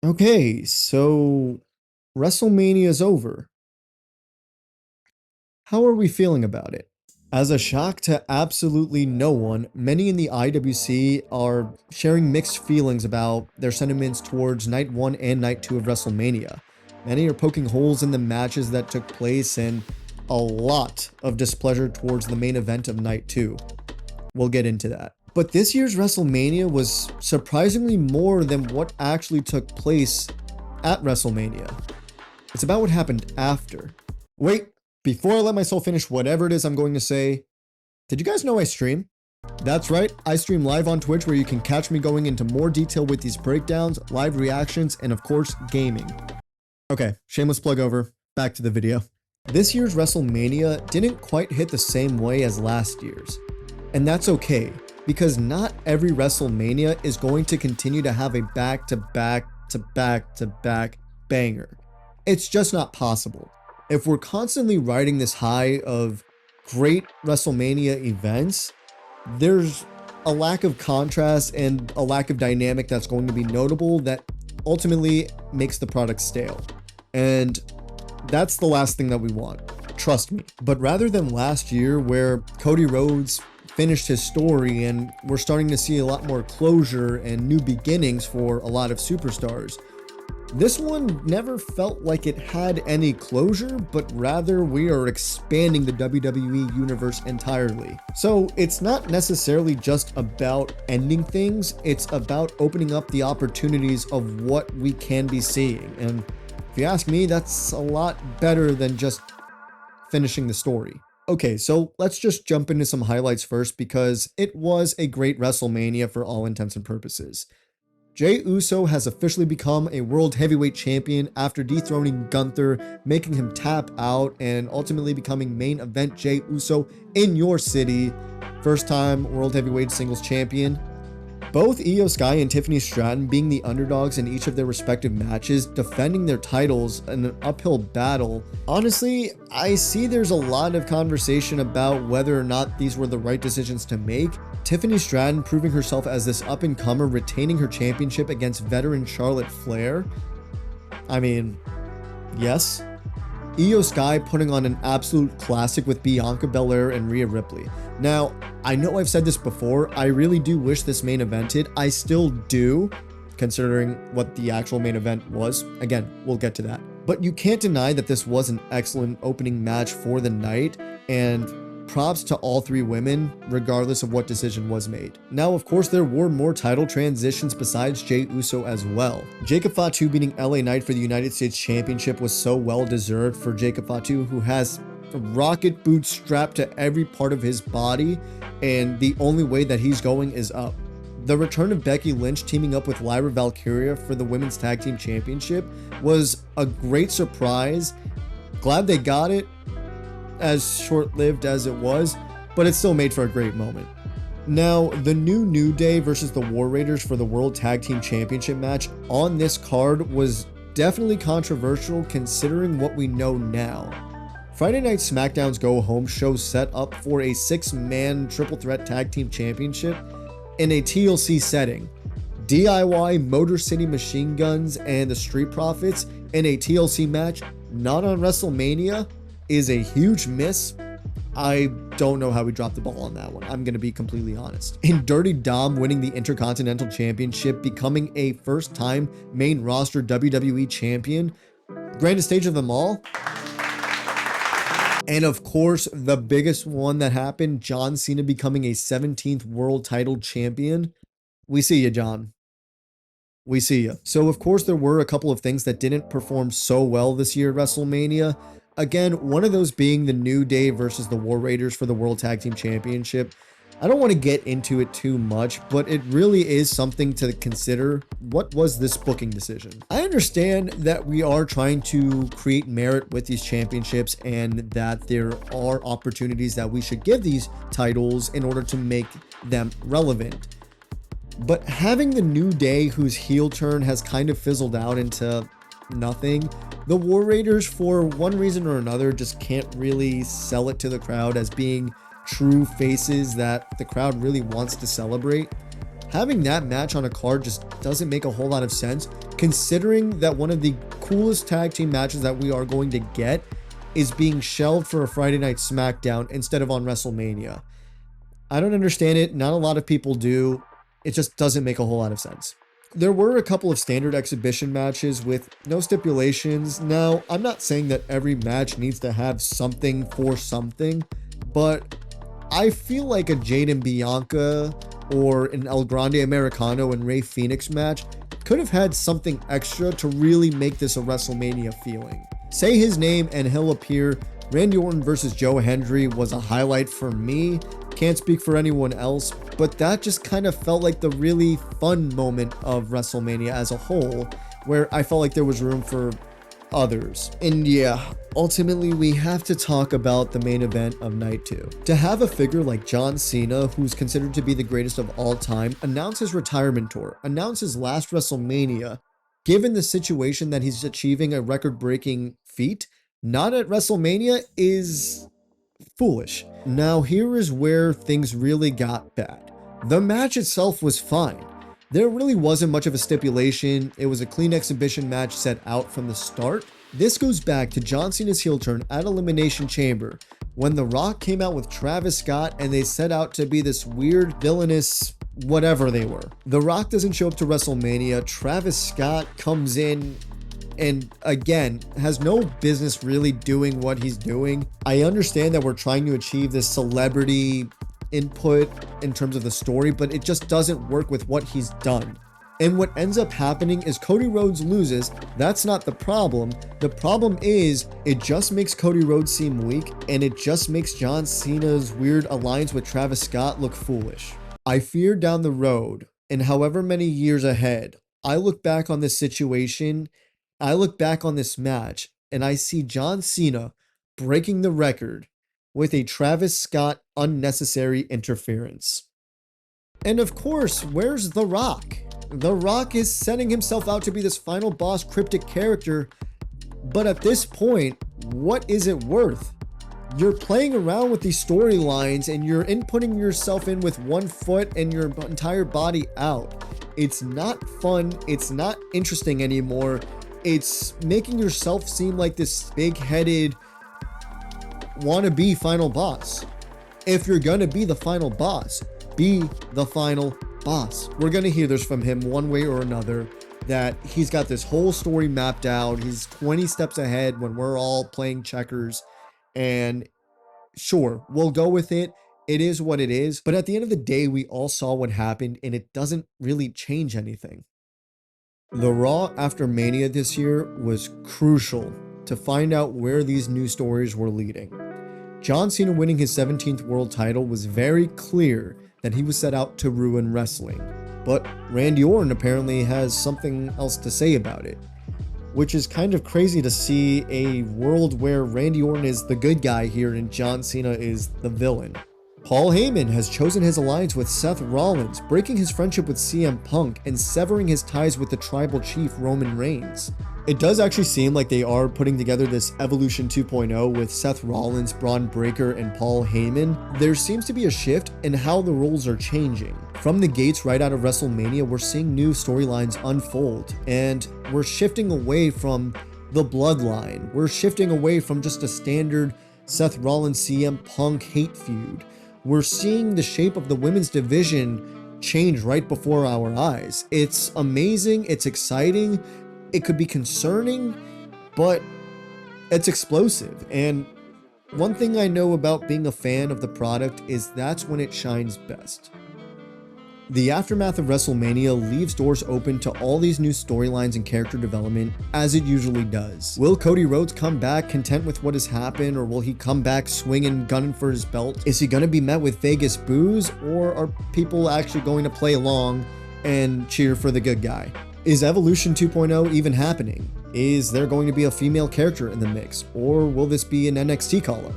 Okay, so WrestleMania is over. How are we feeling about it? As a shock to absolutely no one, many in the IWC are sharing mixed feelings about their sentiments towards Night 1 and Night 2 of WrestleMania. Many are poking holes in the matches that took place and a lot of displeasure towards the main event of Night 2. We'll get into that. But this year's WrestleMania was surprisingly more than what actually took place at WrestleMania. It's about what happened after. Wait, before I let myself finish whatever it is I'm going to say, did you guys know I stream? That's right, I stream live on Twitch where you can catch me going into more detail with these breakdowns, live reactions, and of course, gaming. Okay, shameless plug over, back to the video. This year's WrestleMania didn't quite hit the same way as last year's. And that's okay, because not every WrestleMania is going to continue to have a back-to-back-to-back-to-back banger. It's just not possible. If we're constantly riding this high of great WrestleMania events, there's a lack of contrast and a lack of dynamic that's going to be notable that ultimately makes the product stale. And that's the last thing that we want. Trust me. But rather than last year where Cody Rhodes finished his story and we're starting to see a lot more closure and new beginnings for a lot of superstars, this one never felt like it had any closure, but rather we are expanding the WWE universe entirely. So it's not necessarily just about ending things, it's about opening up the opportunities of what we can be seeing. And if you ask me, that's a lot better than just finishing the story. Okay, so let's just jump into some highlights first because it was a great WrestleMania for all intents and purposes. Jey Uso has officially become a World Heavyweight Champion after dethroning Gunther, making him tap out, and ultimately becoming main event Jey Uso in your city. First time World Heavyweight Singles Champion. Both Io Sky and Tiffany Stratton being the underdogs in each of their respective matches, defending their titles in an uphill battle. Honestly, I see there's a lot of conversation about whether or not these were the right decisions to make. Tiffany Stratton proving herself as this up-and-comer, retaining her championship against veteran Charlotte Flair. I mean, yes. Io Sky putting on an absolute classic with Bianca Belair and Rhea Ripley. Now, I know I've said this before, I really do wish this main evented. I still do, considering what the actual main event was. Again, we'll get to that. But you can't deny that this was an excellent opening match for the night, and props to all three women, regardless of what decision was made. Now, of course, there were more title transitions besides Jey Uso as well. Jacob Fatu beating LA Knight for the United States Championship was so well deserved for Jacob Fatu, who has rocket boots strapped to every part of his body, and the only way that he's going is up. The return of Becky Lynch teaming up with Lyra Valkyria for the Women's Tag Team Championship was a great surprise. Glad they got it, as short-lived as it was, but it still made for a great moment. Now, the New Day versus the War Raiders for the World Tag Team Championship match on this card was definitely controversial considering what we know now. Friday Night SmackDown's Go Home show set up for a 6-man triple threat tag team championship in a TLC setting. DIY, Motor City Machine Guns, and the Street Profits in a TLC match, not on WrestleMania, is a huge miss. I don't know how we dropped the ball on that one. I'm going to be completely honest. In Dirty Dom winning the Intercontinental Championship, becoming a first-time main roster WWE champion, grandest stage of them all. And of course, the biggest one that happened, John Cena becoming a 17th world title champion. We see you, John. We see you. So of course, there were a couple of things that didn't perform so well this year at WrestleMania. Again, one of those being the New Day versus the War Raiders for the World Tag Team Championship. I don't want to get into it too much, but it really is something to consider. What was this booking decision? I understand that we are trying to create merit with these championships and that there are opportunities that we should give these titles in order to make them relevant. But having the New Day, whose heel turn has kind of fizzled out into nothing, the War Raiders, for one reason or another, just can't really sell it to the crowd as being true faces that the crowd really wants to celebrate. Having that match on a card just doesn't make a whole lot of sense, considering that one of the coolest tag team matches that we are going to get is being shelved for a Friday Night SmackDown instead of on WrestleMania. I don't understand it. Not a lot of people do. It just doesn't make a whole lot of sense. There were a couple of standard exhibition matches with no stipulations. Now, I'm not saying that every match needs to have something for something, but I feel like a Jade and Bianca or an El Grande Americano and Rey Fenix match could have had something extra to really make this a WrestleMania feeling. Say his name and he'll appear. Randy Orton versus Joe Hendry was a highlight for me. Can't speak for anyone else, but that just kind of felt like the really fun moment of WrestleMania as a whole, where I felt like there was room for others. And yeah, ultimately we have to talk about the main event of night 2. To have a figure like John Cena, who's considered to be the greatest of all time, announce his retirement tour, announce his last WrestleMania, given the situation that he's achieving a record-breaking feat, not at WrestleMania, is foolish. Now here is where things really got bad. The match itself was fine. There really wasn't much of a stipulation. It was a clean exhibition match set out from the start. This goes back to John Cena's heel turn at Elimination Chamber, when The Rock came out with Travis Scott and they set out to be this weird, villainous, whatever they were. The Rock doesn't show up to WrestleMania. Travis Scott comes in and again has no business really doing what he's doing. I understand that we're trying to achieve this celebrity input in terms of the story, but it just doesn't work with what he's done. And what ends up happening is Cody Rhodes loses. That's not the problem. The problem is it just makes Cody Rhodes seem weak, and it just makes John Cena's weird alliance with Travis Scott look foolish. I fear down the road, and however many years ahead, I look back on this situation, I look back on this match, and I see John Cena breaking the record with a Travis Scott unnecessary interference. And of course, where's The Rock? The Rock is setting himself out to be this final boss cryptic character, but at this point, what is it worth? You're playing around with these storylines and you're inputting yourself in with one foot and your entire body out. It's not fun, it's not interesting anymore. It's making yourself seem like this big-headed wannabe final boss. If you're gonna be the final boss, be the final boss. We're gonna hear this from him one way or another, that he's got this whole story mapped out. He's 20 steps ahead when we're all playing checkers, and sure, we'll go with it. It is what it is. But at the end of the day, we all saw what happened, and it doesn't really change anything. The Raw After Mania this year was crucial to find out where these new stories were leading. John Cena winning his 17th world title was very clear that he was set out to ruin wrestling, but Randy Orton apparently has something else to say about it, which is kind of crazy to see a world where Randy Orton is the good guy here and John Cena is the villain. Paul Heyman has chosen his alliance with Seth Rollins, breaking his friendship with CM Punk and severing his ties with the tribal chief Roman Reigns. It does actually seem like they are putting together this Evolution 2.0 with Seth Rollins, Braun Breaker, and Paul Heyman. There seems to be a shift in how the roles are changing. From the gates right out of WrestleMania, we're seeing new storylines unfold, and we're shifting away from the bloodline. We're shifting away from just a standard Seth Rollins, CM Punk hate feud. We're seeing the shape of the women's division change right before our eyes. It's amazing, it's exciting, it could be concerning, but it's explosive. And one thing I know about being a fan of the product is that's when it shines best. The aftermath of WrestleMania leaves doors open to all these new storylines and character development, as it usually does. Will Cody Rhodes come back content with what has happened, or will he come back swinging, gunning for his belt? Is he going to be met with Vegas boos, or are people actually going to play along and cheer for the good guy? Is Evolution 2.0 even happening? Is there going to be a female character in the mix, or will this be an NXT call-up?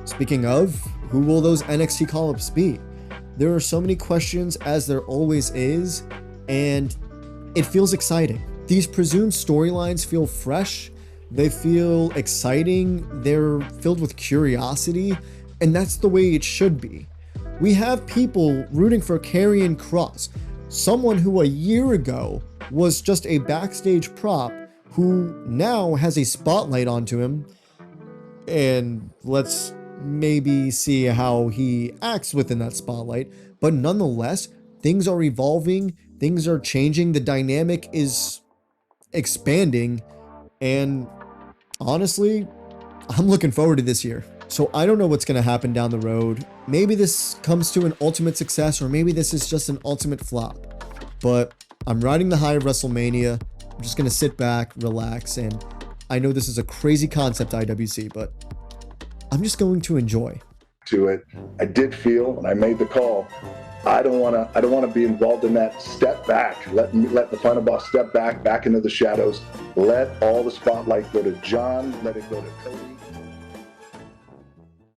Speaking of, who will those NXT call-ups be? There are so many questions, as there always is, and it feels exciting. These presumed storylines feel fresh, they feel exciting, they're filled with curiosity, and that's the way it should be. We have people rooting for Karrion Kross, someone who a year ago was just a backstage prop who now has a spotlight onto him, and let's maybe see how he acts within that spotlight. But nonetheless, things are evolving, things are changing, the dynamic is expanding, and honestly, I'm looking forward to this year. So I don't know what's going to happen down the road. Maybe this comes to an ultimate success, or maybe this is just an ultimate flop. But I'm riding the high of WrestleMania. I'm just going to sit back, relax, and I know this is a crazy concept, IWC, but I'm just going to enjoy. To it, I did feel, and I made the call, I don't want to be involved in that. Step back. Let the final boss step back into the shadows. Let all the spotlight go to John. Let it go to Cody.